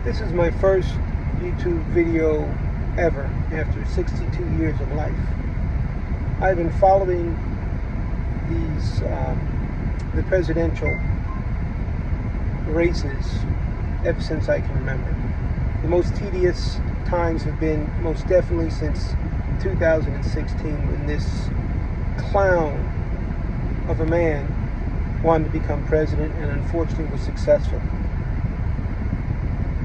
This is my first YouTube video ever after 62 years of life. I've been following the presidential races ever since I can remember. The most tedious times have been most definitely since 2016, when this clown of a man wanted to become president and unfortunately was successful.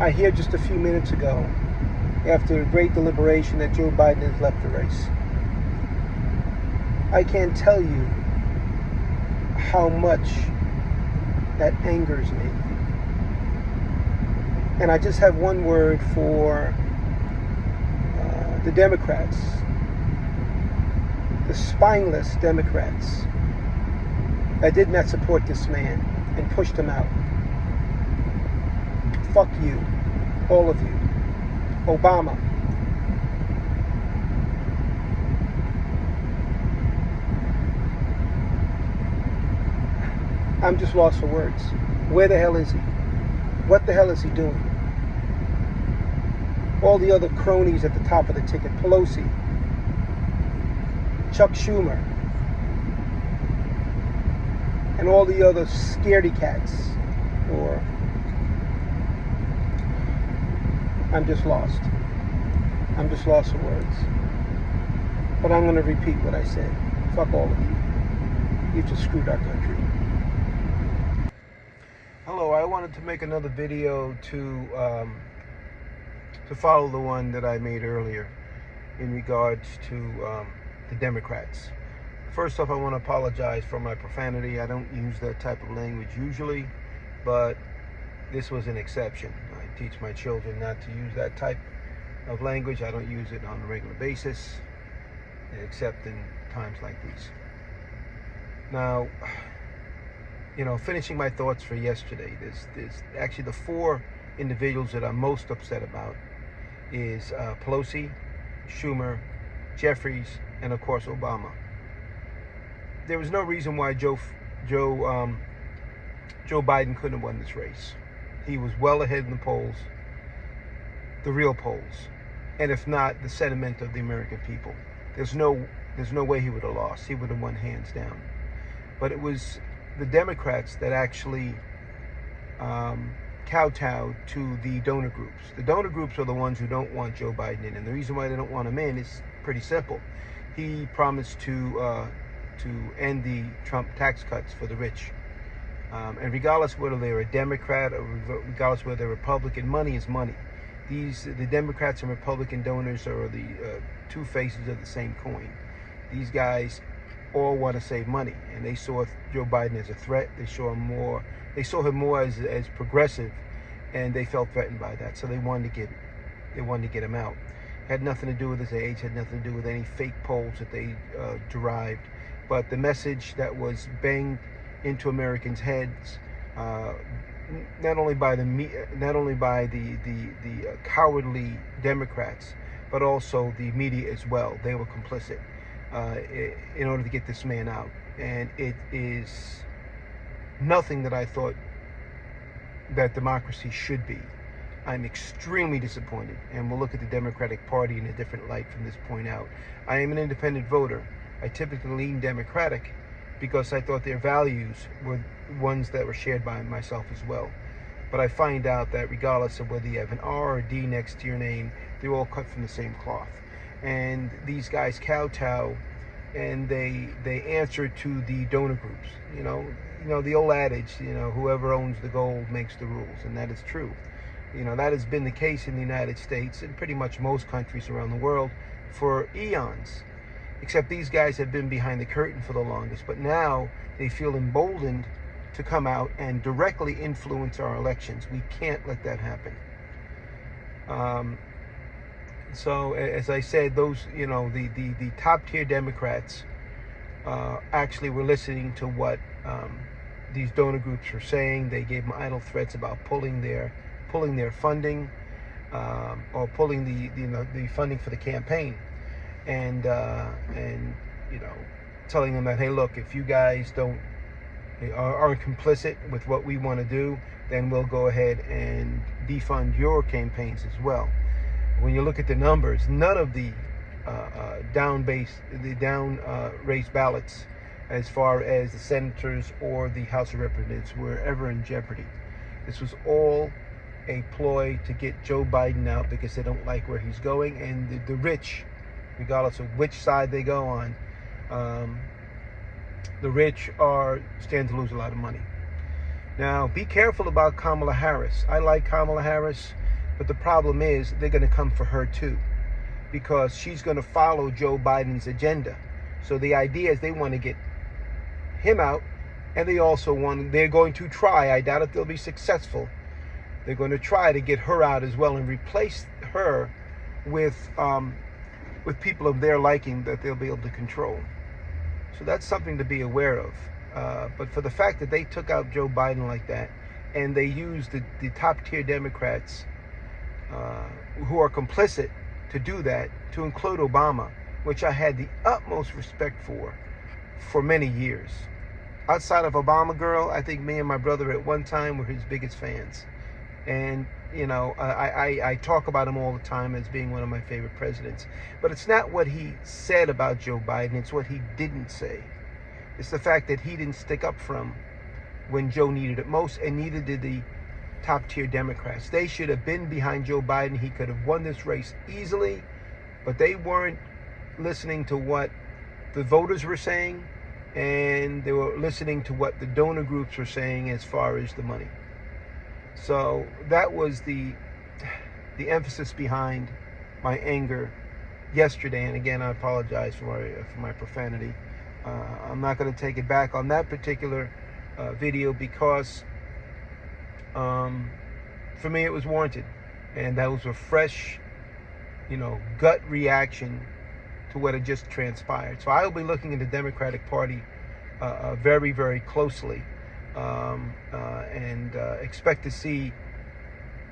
I hear just a few minutes ago, after great deliberation, that Joe Biden has left the race. I can't tell you how much that angers me. And I just have one word for the Democrats, the spineless Democrats that did not support this man and pushed him out. Fuck you, all of you. Obama. I'm just lost for words. Where the hell is he? What the hell is he doing? All the other cronies at the top of the ticket. Pelosi, Chuck Schumer, and all the other scaredy cats. Or I'm just lost. I'm just lost for words. But I'm going to repeat what I said. Fuck all of you. You just screwed our country. Hello, I wanted to make another video to follow the one that I made earlier in regards to the Democrats. First off, I want to apologize for my profanity. I don't use that type of language usually, but this was an exception. I teach my children not to use that type of language. I don't use it on a regular basis, except in times like these. Now, finishing my thoughts for yesterday, there's actually the four individuals that I'm most upset about is Pelosi, Schumer, Jeffries, and of course Obama. There was no reason why Joe Biden couldn't have won this race. He was well ahead in the polls, the real polls, and if not, the sentiment of the American people. There's no way he would have lost. He would have won hands down. But it was the Democrats that actually kowtowed to the donor groups. The donor groups are the ones who don't want Joe Biden in, and the reason why they don't want him in is pretty simple. He promised to end the Trump tax cuts for the rich. And regardless whether they're a Democrat or regardless whether they're Republican, money is money. The Democrats and Republican donors are the two faces of the same coin. These guys all want to save money, and they saw Joe Biden as a threat. They saw him more as progressive, and they felt threatened by that. So they wanted to get him out. Had nothing to do with his age, had nothing to do with any fake polls that they derived, but the message that was banged into Americans' heads, not only by the cowardly Democrats, but also the media as well. They were complicit in order to get this man out, and it is nothing that I thought that democracy should be. I'm extremely disappointed, and we'll look at the Democratic Party in a different light from this point out. I am an independent voter. I typically lean Democratic because I thought their values were ones that were shared by myself as well. But I find out that regardless of whether you have an R or a D next to your name, they're all cut from the same cloth. And these guys kowtow, and they answer to the donor groups. You know the old adage, whoever owns the gold makes the rules, and that is true. That has been the case in the United States and pretty much most countries around the world for eons. Except these guys have been behind the curtain for the longest, but now they feel emboldened to come out and directly influence our elections. We can't let that happen. So, as I said, those, the top tier Democrats actually were listening to what these donor groups were saying. They gave them idle threats about pulling their funding or pulling the funding for the campaign. And telling them that, hey, look, if you guys don't are complicit with what we want to do, then we'll go ahead and defund your campaigns as well. When you look at the numbers, none of the down race ballots, as far as the senators or the House of Representatives, were ever in jeopardy. This was all a ploy to get Joe Biden out because they don't like where he's going, and the rich, regardless of which side they go on, the rich stand to lose a lot of money. Now, be careful about Kamala Harris. I like Kamala Harris, but the problem is they're going to come for her too, because she's going to follow Joe Biden's agenda. So the idea is they want to get him out, and they're going to try, I doubt if they'll be successful, they're going to try to get her out as well and replace her with people of their liking that they'll be able to control. So that's something to be aware of. But for the fact that they took out Joe Biden like that, and they used the top-tier Democrats who are complicit to do that, to include Obama, which I had the utmost respect for many years. Outside of Obama girl, I think me and my brother at one time were his biggest fans. And, I talk about him all the time as being one of my favorite presidents. But it's not what he said about Joe Biden, it's what he didn't say. It's the fact that he didn't stick up for him when Joe needed it most, and neither did the top-tier Democrats. They should have been behind Joe Biden. He could have won this race easily, but they weren't listening to what the voters were saying, and they were listening to what the donor groups were saying as far as the money. So that was the emphasis behind my anger yesterday. And again, I apologize for my profanity. I'm not going to take it back on that particular video because for me it was warranted, and that was a fresh, gut reaction to what had just transpired. So I will be looking at the Democratic Party very, very closely, and expect to see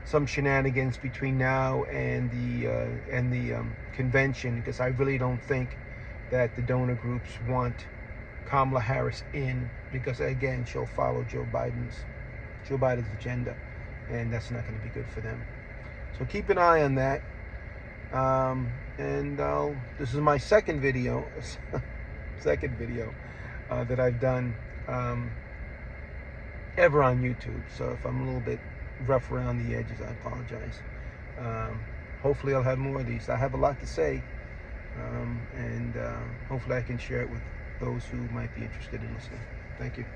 some shenanigans between now and the convention, because I really don't think that the donor groups want Kamala Harris in, because again, she'll follow Joe Biden's agenda, and that's not going to be good for them. So keep an eye on that. This is my second video that I've done ever on YouTube. So if I'm a little bit rough around the edges, I apologize. Hopefully I'll have more of these. I have a lot to say, and hopefully I can share it with those who might be interested in listening. Thank you.